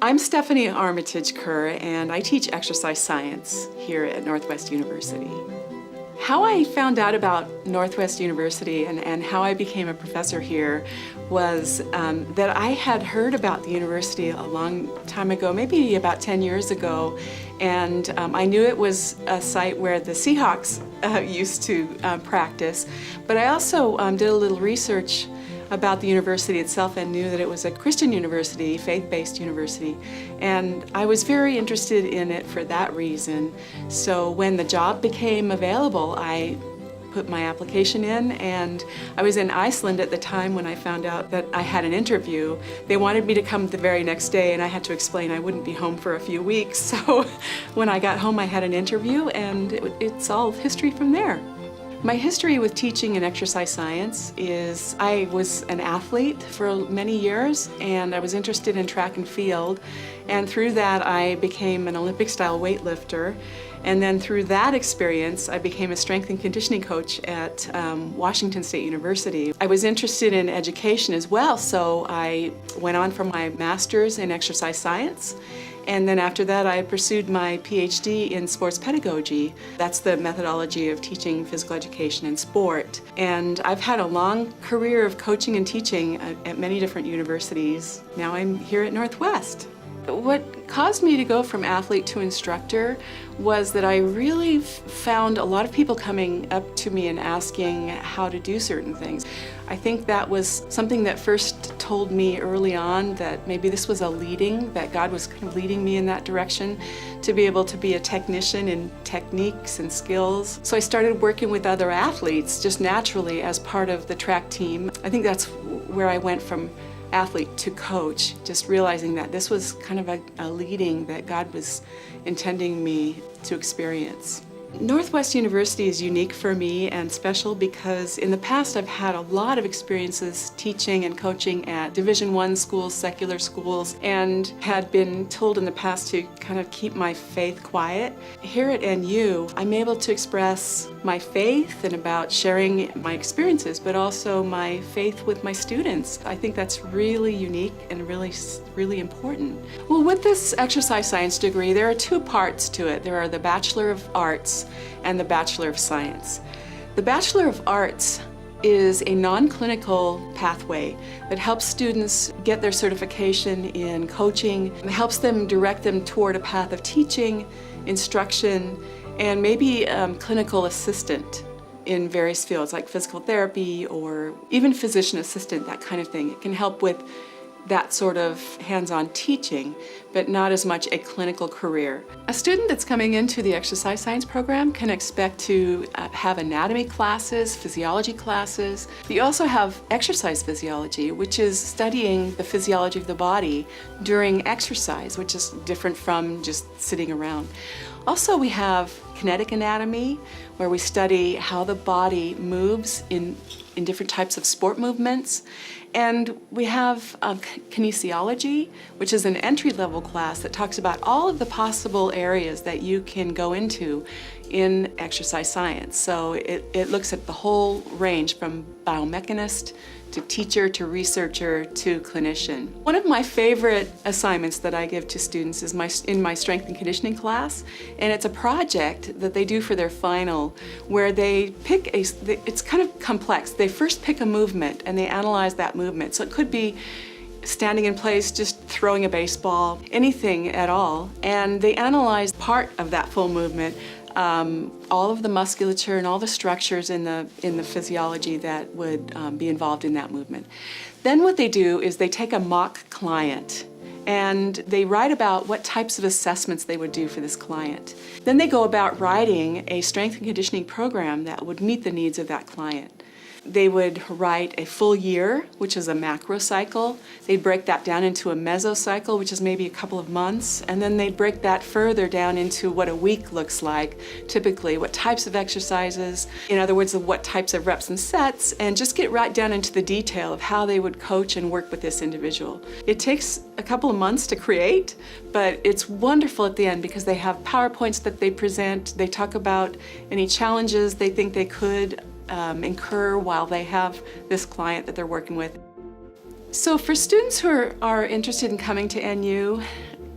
I'm Stephanie Armitage Kerr, and I teach exercise science here at Northwest University. How I found out about Northwest University and how I became a professor here was that I had heard about the university a long time ago, maybe about 10 years ago, and I knew it was a site where the Seahawks used to practice, but I also did a little research about the university itself and knew that it was a Christian university, faith-based university, and I was very interested in it for that reason. So when the job became available, I put my application in, and I was in Iceland at the time when I found out that I had an interview. They wanted me to come the very next day, and I had to explain I wouldn't be home for a few weeks. So when I got home, I had an interview, and it's all history from there. My history with teaching and exercise science is I was an athlete for many years, and I was interested in track and field, and through that I became an Olympic-style weightlifter, and then through that experience I became a strength and conditioning coach at Washington State University. I was interested in education as well, so I went on for my master's in exercise science. And then after that, I pursued my PhD in sports pedagogy. That's the methodology of teaching physical education in sport. And I've had a long career of coaching and teaching at many different universities. Now I'm here at Northwest. What caused me to go from athlete to instructor was that I really found a lot of people coming up to me and asking how to do certain things. I think that was something that first told me early on that maybe this was that God was kind of leading me in that direction to be able to be a technician in techniques and skills. So I started working with other athletes just naturally as part of the track team. I think that's where I went from athlete to coach, just realizing that this was kind of a leading that God was intending me to experience. Northwest University is unique for me and special because in the past I've had a lot of experiences teaching and coaching at Division I schools, secular schools, and had been told in the past to kind of keep my faith quiet. Here at NU, I'm able to express my faith and about sharing my experiences, but also my faith with my students. I think that's really unique and really important. Well, with this exercise science degree, there are two parts to it. There are the Bachelor of Arts and the Bachelor of Science. The Bachelor of Arts is a non-clinical pathway that helps students get their certification in coaching, and helps them direct them toward a path of teaching, instruction, and maybe clinical assistant in various fields like physical therapy or even physician assistant, that kind of thing. It can help with that sort of hands-on teaching, but not as much a clinical career. A student that's coming into the exercise science program can expect to have anatomy classes, physiology classes. You also have exercise physiology, which is studying the physiology of the body during exercise, which is different from just sitting around. Also, we have kinetic anatomy, where we study how the body moves in different types of sport movements. And we have kinesiology, which is an entry-level class that talks about all of the possible areas that you can go into in exercise science. So it looks at the whole range from biomechanist to teacher to researcher to clinician. One of my favorite assignments that I give to students is in my strength and conditioning class, and it's a project that they do for their final where they pick it's kind of complex. They first pick a movement and they analyze that movement. So it could be standing in place, just throwing a baseball, anything at all, and they analyze part of that full movement, all of the musculature and all the structures in the physiology that would be involved in that movement. Then what they do is they take a mock client and they write about what types of assessments they would do for this client. Then they go about writing a strength and conditioning program that would meet the needs of that client. They would write a full year, which is a macro cycle. They'd break that down into a mesocycle, which is maybe a couple of months, and then they'd break that further down into what a week looks like, typically, what types of exercises, in other words, what types of reps and sets, and just get right down into the detail of how they would coach and work with this individual. It takes a couple of months to create, but it's wonderful at the end because they have PowerPoints that they present. They talk about any challenges they think they could incur while they have this client that they're working with. So for students who are interested in coming to NU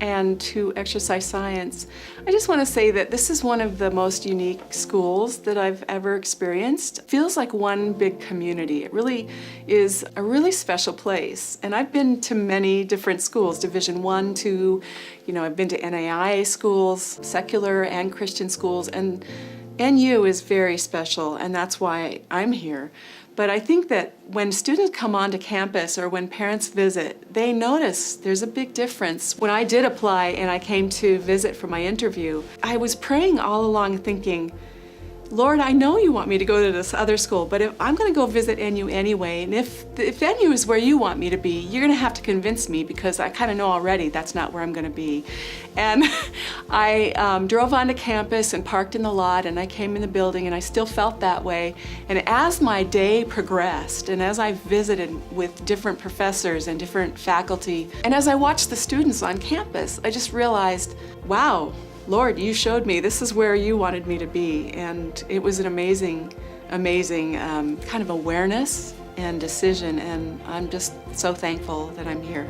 and to exercise science, I just want to say that this is one of the most unique schools that I've ever experienced. It feels like one big community. It really is a really special place. And I've been to many different schools, Division I, II, I've been to NAIA schools, secular and Christian schools, and NU is very special, and that's why I'm here. But I think that when students come onto campus or when parents visit, they notice there's a big difference. When I did apply and I came to visit for my interview, I was praying all along thinking, Lord, I know you want me to go to this other school, but if I'm going to go visit NU anyway, and if NU is where you want me to be, you're going to have to convince me, because I kind of know already that's not where I'm going to be. And I drove onto campus and parked in the lot, and I came in the building, and I still felt that way. And as my day progressed, and as I visited with different professors and different faculty, and as I watched the students on campus, I just realized, wow, Lord, you showed me this is where you wanted me to be. And it was an amazing kind of awareness and decision, and I'm just so thankful that I'm here.